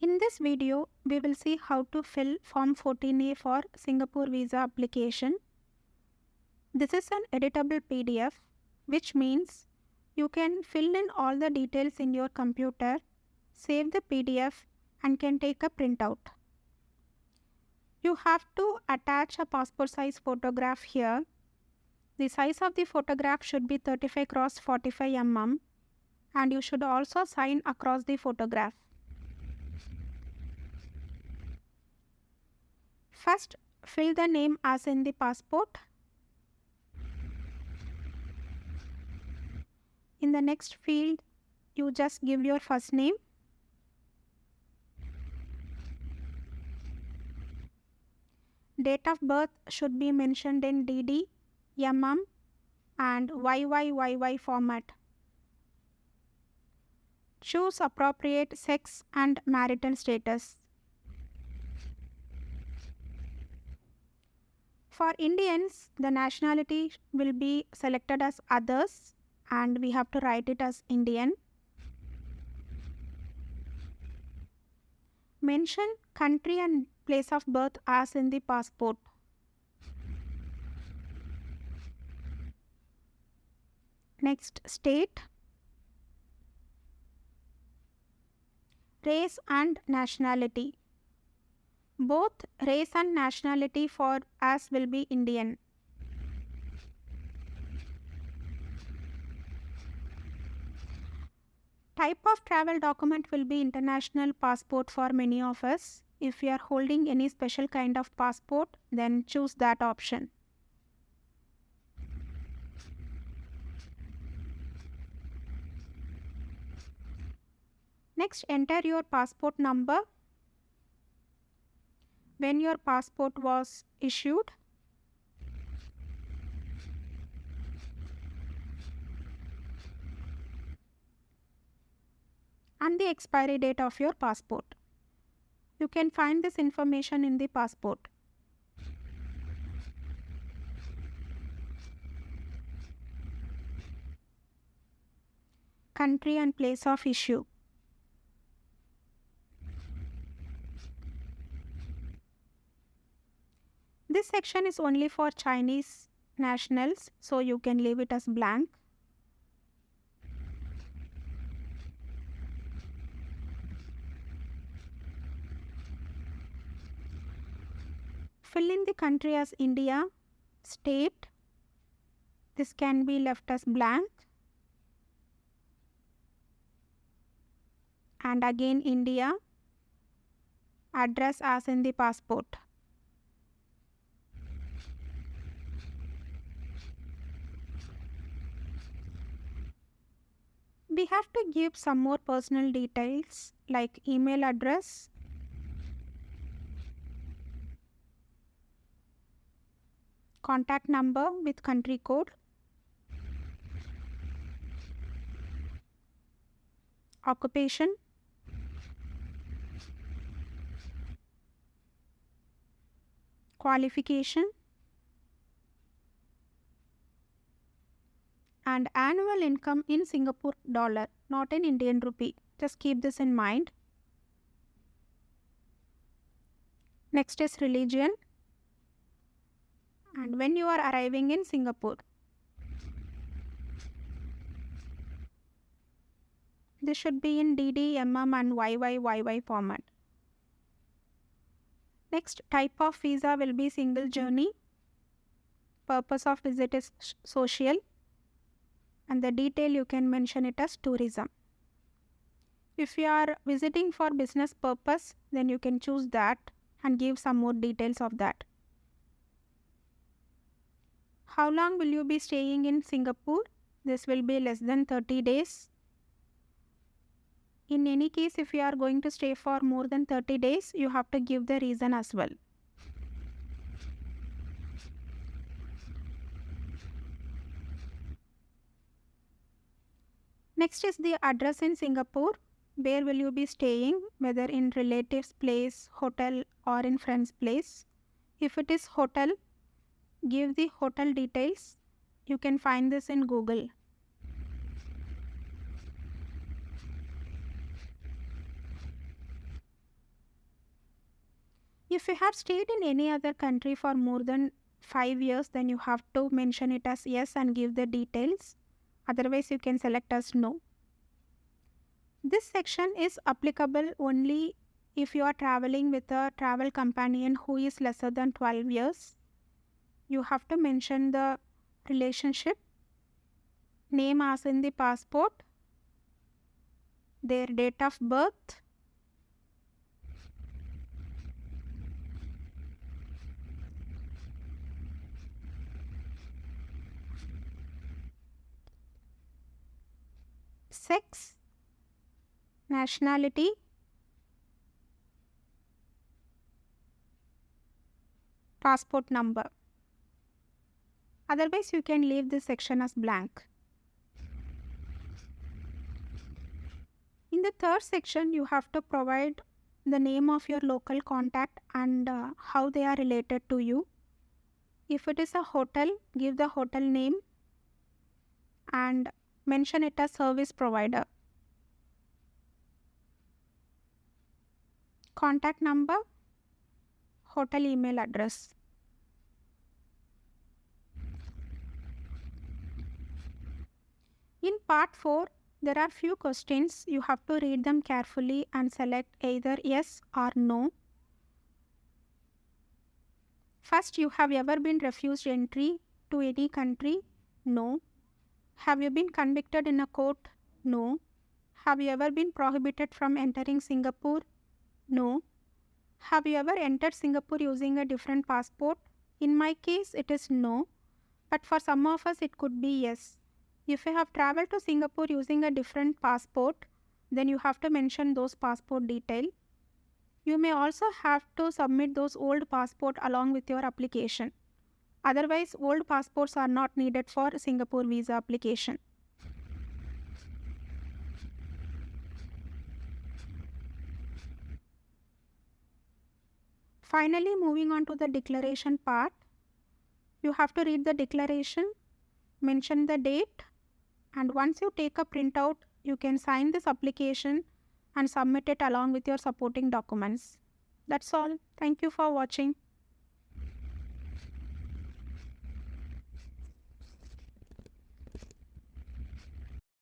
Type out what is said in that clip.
In this video, we will see how to fill Form 14A for Singapore visa application. This is an editable PDF, which means you can fill in all the details in your computer, save the PDF, and can take a printout. You have to attach a passport size photograph here. The size of the photograph should be 35 x 45 mm, and you should also sign across the photograph. First, fill the name as in the passport. In the next field, you just give your first name. Date of birth should be mentioned in DD, MM, and YYYY format. Choose appropriate sex and marital status. For Indians, the nationality will be selected as others, and we have to write it as Indian. Mention country and place of birth as in the passport. Next, state, race and nationality. Both race and nationality for us will be Indian. Type of travel document will be international passport for many of us. If you are holding any special kind of passport, then choose that option. Next, enter your passport number, when your passport was issued, and the expiry date of your passport. You can find this information in the passport. Country and place of issue. This section is only for Chinese nationals, so you can leave it as blank. Fill in the country as India, state. This can be left as blank. And again India, address as in the passport. We have to give some more personal details like email address, contact number with country code, occupation, qualification, and annual income in Singapore dollar, not in Indian rupee. Just keep this in mind. Next is religion, and when you are arriving in Singapore. This should be in DD, MM, and YYYY format. Next, type of visa will be single journey. Purpose of visit is social, and the detail you can mention it as tourism. If you are visiting for business purpose, then you can choose that and give some more details of that. How long will you be staying in Singapore? This will be less than 30 days. In any case, if you are going to stay for more than 30 days, you have to give the reason as well. Next is the address in Singapore. Where will you be staying, whether in relatives' place, hotel, or in friend's place? If it is hotel, give the hotel details. You can find this in Google. If you have stayed in any other country for more than 5 years, then you have to mention it as yes and give the details. Otherwise, you can select as no. This section is applicable only if you are traveling with a travel companion who is lesser than 12 years. You have to mention the relationship, name as in the passport, their date of birth, sex, nationality, passport number. Otherwise, you can leave this section as blank. In the third section, you have to provide the name of your local contact and how they are related to you. If it is a hotel, give the hotel name and mention it as service provider. Contact number, hotel email address. In part 4, there are few questions. You have to read them carefully and select either yes or no. First, you have ever been refused entry to any country? No. Have you been convicted in a court? No. Have you ever been prohibited from entering Singapore? No. Have you ever entered Singapore using a different passport? In my case, it is no, but for some of us, it could be yes. If you have traveled to Singapore using a different passport, then you have to mention those passport details. You may also have to submit those old passport along with your application. Otherwise, old passports are not needed for Singapore visa application. Finally, moving on to the declaration part, you have to read the declaration, mention the date, and once you take a printout, you can sign this application and submit it along with your supporting documents. That's all. Thank you for watching.